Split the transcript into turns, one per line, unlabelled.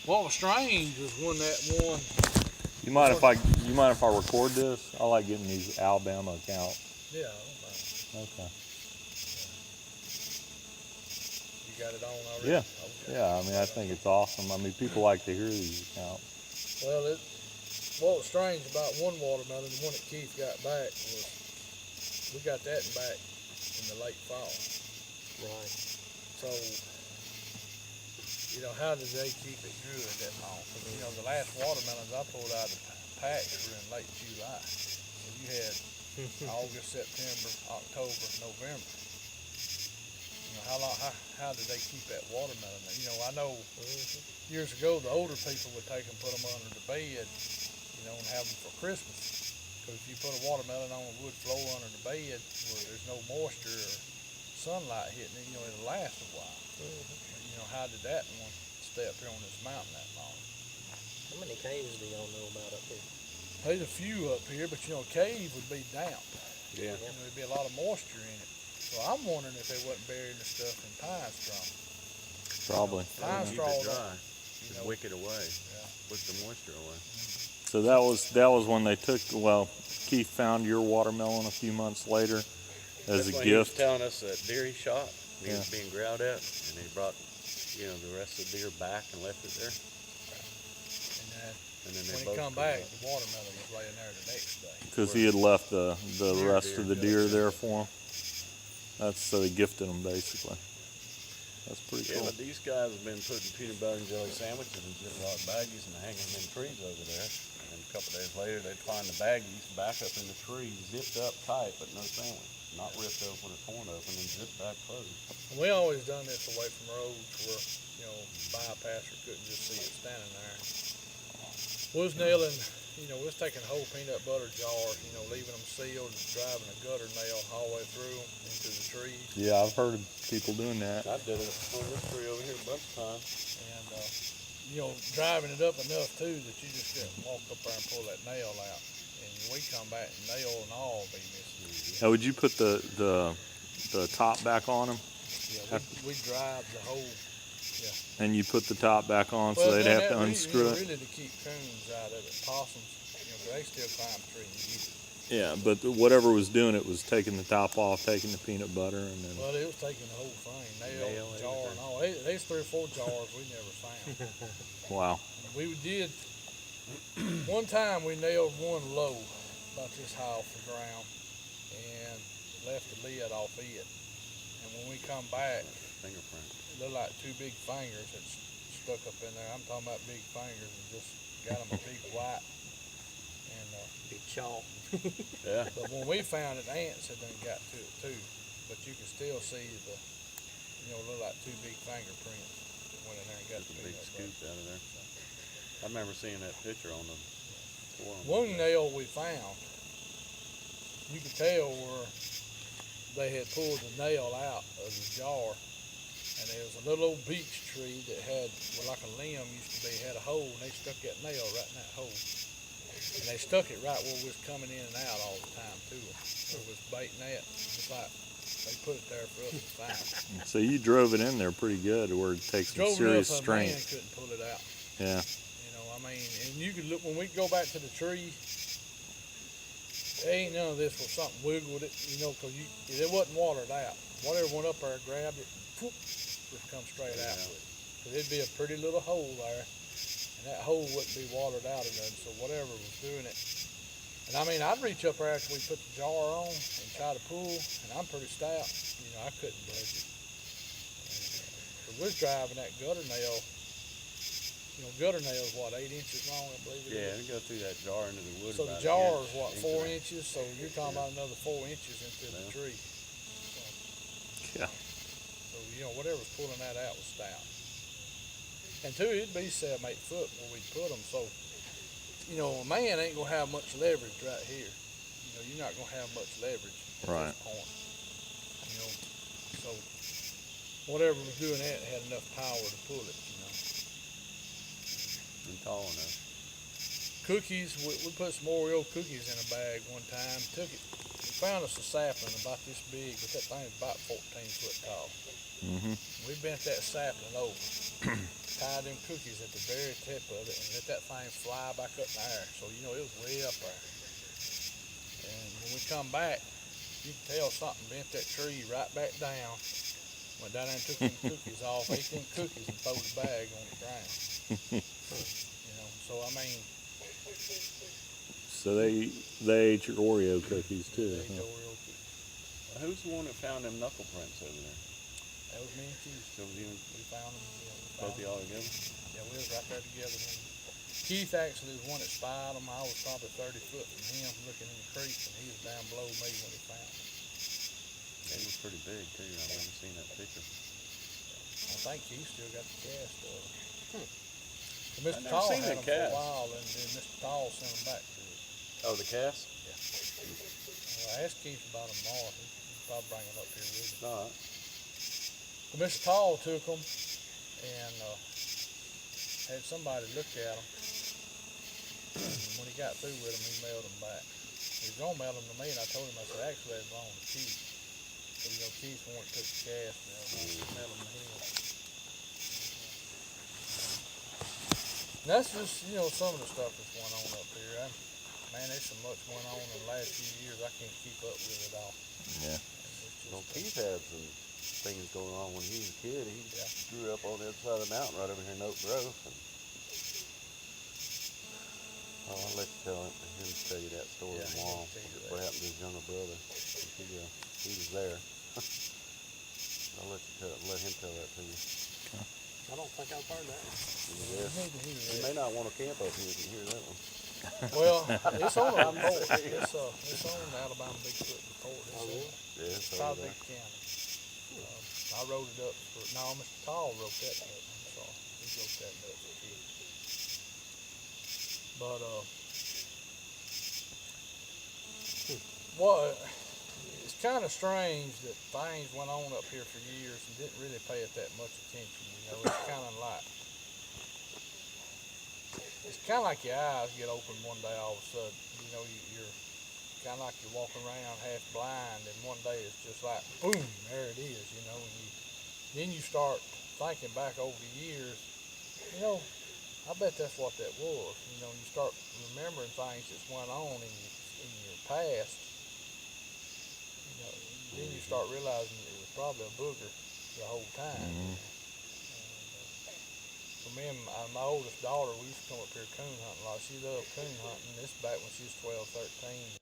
What was strange was when that one.
You mind if I record this? I like getting these Alabama accounts.
Yeah, I don't mind.
Okay.
You got it on already?
Yeah.
Okay.
Yeah, I mean, I think it's awesome. I mean, people like to hear these accounts.
Well, what was strange about one watermelon, the one that Keith got back, was we got that back in the late fall.
Right.
So, how did they keep it good that long? The last watermelons I pulled out of the packs were in late July. So you had August, September, October, November. How did they keep that watermelon? I know years ago the older people would take and put them under the bed, and have them for Christmas. Because if you put a watermelon on a wood floor under the bed where there's no moisture or sunlight hitting it, it'll last a while. How did that one stay up here on this mountain that long?
How many caves do y'all know about up here?
There's a few up here, but cave would be damp.
Yeah.
There'd be a lot of moisture in it. So I'm wondering if they wasn't burying the stuff in pine straw.
Probably.
Pine
Keep
straw
it dry. Just wick it away.
Yeah.
Wick the moisture away.
So that was when they took. Well, Keith found your watermelon a few months later as a
He was
gift.
telling us that deer he shot, he
Yeah.
was being growled at, and he brought, the rest of the deer back and left it there. And then they
When he
both
come
grew
back,
up.
the watermelon was laying there the next day.
Because he had left the rest
Deer,
of the deer there for him. So they gifted them basically. That's pretty
Yeah,
cool.
but these guys have been putting peanut butter and jelly sandwiches in Ziploc baggies and hanging them in trees over there. And a couple days later, they'd find the baggies back up in the tree, zipped up tight, but no sandwich. Not ripped open or torn open and zipped back closed.
And we always done this away from roads where, bypasser couldn't just see it standing there. We was nailing, we was taking whole peanut butter jars, leaving them sealed and driving a gutter nail all the way through them into the trees.
Yeah, I've heard of people doing that.
I did it on this tree over here a bunch of times.
And, driving it up enough too that you just couldn't walk up there and pull that nail out. And we come back and nail and all be missing.
Now, would you put the top back on them?
Yeah, we drive the whole.
And you put the top back on so they'd have to unscrew it?
Really to keep coons out of it. Possums, they still climb the tree and eat it.
Yeah, but whatever was doing it was taking the top off, taking the peanut butter, and then.
Well, it was taking the whole thing, nail jar, and all. There's 3 or 4 jars we never found.
Wow.
We did. One time we nailed one low, about this high off the ground, and left the lid off it. And when we come back,
Fingerprint.
it looked like 2 big fingers that stuck up in there. I'm talking about big fingers, and just got them a big white. And
Big chalk.
Yeah.
but when we found it, ants had done got to it too. But you can still see the, look like 2 big fingerprints that went in there and got the
Big
peanut
scoop
butter.
out of there. I remember seeing that picture on the forum.
One nail we found, you could tell where they had pulled the nail out of the jar, and there was a little old beech tree that had, like a limb used to be, had a hole, and they stuck that nail right in that hole. And they stuck it right where we was coming in and out all the time too. It was baiting that, just like they put it there for us to find.
So you drove it in there pretty good, where it takes some serious
enough, a man
strength.
couldn't pull it out.
Yeah.
And you could look, when we go back to the tree, there ain't none of this where something wiggled it, because it wasn't watered out. Whatever went up there, grabbed it, whoop, just come straight out with it. Because it'd be a pretty little hole there, and that hole wouldn't be watered out of nothing, so whatever was doing it. And I'd reach up there after we put the jar on and try to pull, and I'm pretty stout, I couldn't budge it. So we was driving that gutter nail. Gutter nail's what, 8 inches long, I believe it is.
Yeah, and go through that jar into the wood.
So the
about
jar
an
is what,
inch
4
and a half.
inches? So you're talking about another 4 inches into the tree.
Yeah.
So, whatever's pulling that out was stout. And two, it'd be 7, 8 foot where we'd put them. So, a man ain't gonna have much leverage right here. You're not gonna have much leverage at this point. So whatever was doing that had enough power to pull it.
And tall enough.
Cookies, we put some Oreo cookies in a bag one time, took it, we found us a sapling about this big, but that thing's about 14 foot tall.
Mm-hmm.
We bent that sapling over, tie them cookies at the very tip of it and let that thing fly back up in the air. So, you know, it was way up there. And when we come back, you can tell something bent that tree right back down. Went down there and took them cookies off, ate them cookies and threw the bag on the ground. You know, so I mean,
So they ate your Oreo cookies too.
they ate
Huh?
the Oreo cookies.
Who's the one that found them knuckle prints over there?
That was me and Keith.
So was you and
We found them. Yeah, we
both
found
of y'all together?
Yeah, we was right there together. When Keith actually was one that spied them. I was probably 30 foot from him looking in the creek, and he was down below me when he found them.
They were pretty big too. I've never seen that picture.
I think Keith still got the cast of them. So Mr.
never
Tall
seen
had
that
them for a
cast.
while, and then Mr. Tall sent them back to us.
Oh, the cast?
Well, I asked Keith about them tomorrow. He'll probably bring them up here with him.
All right.
So Mr. Tall took them and had somebody look at them. And when he got through with them, he mailed them back. He was going to mail them to me, and I told him, I said, actually, they belong to Keith. So, you know, Keith the one that took the cast, and I was mail them to him. And that's just, you know, some of the stuff that's going on up here. Man, there's so much going on in the last few years, I can't keep up with it all.
Yeah.
It's
Well,
just,
Keith had some things going on when he was a kid. He grew up on the other side of the mountain right over here in Oak Grove. And, oh, I'll let you tell you that story
Yeah, he
tomorrow.
can tell you
What
that.
happened to his younger brother. He was there. I'll let him tell that to you.
I don't think I've heard that.
Yeah.
you need to hear
You
that.
may not want to camp up here if you hear that one.
Well, it's on the report. It's on the Alabama Bigfoot report. It's
Oh,
in
really?
Yeah, it's over
Proud
there.
Big County. I wrote it up for, no, Mr. Tall wrote that up. I'm sorry. He wrote that up for kids. But, well, it's kind of strange that things went on up here for years and didn't really pay it that much attention. You know, it's kind of like your eyes get open one day all of a sudden. You know, you're kind of like you're walking around half blind, and one day it's just like, boom, there it is, you know, and then you start thinking back over the years, you know, I bet that's what that was. You know, you start remembering things that's went on in your past, you know, then you start realizing it was probably a booger the whole time. For me and my oldest daughter, we used to come up here coon hunting a lot. She loved coon hunting. This back when she was 12, 13.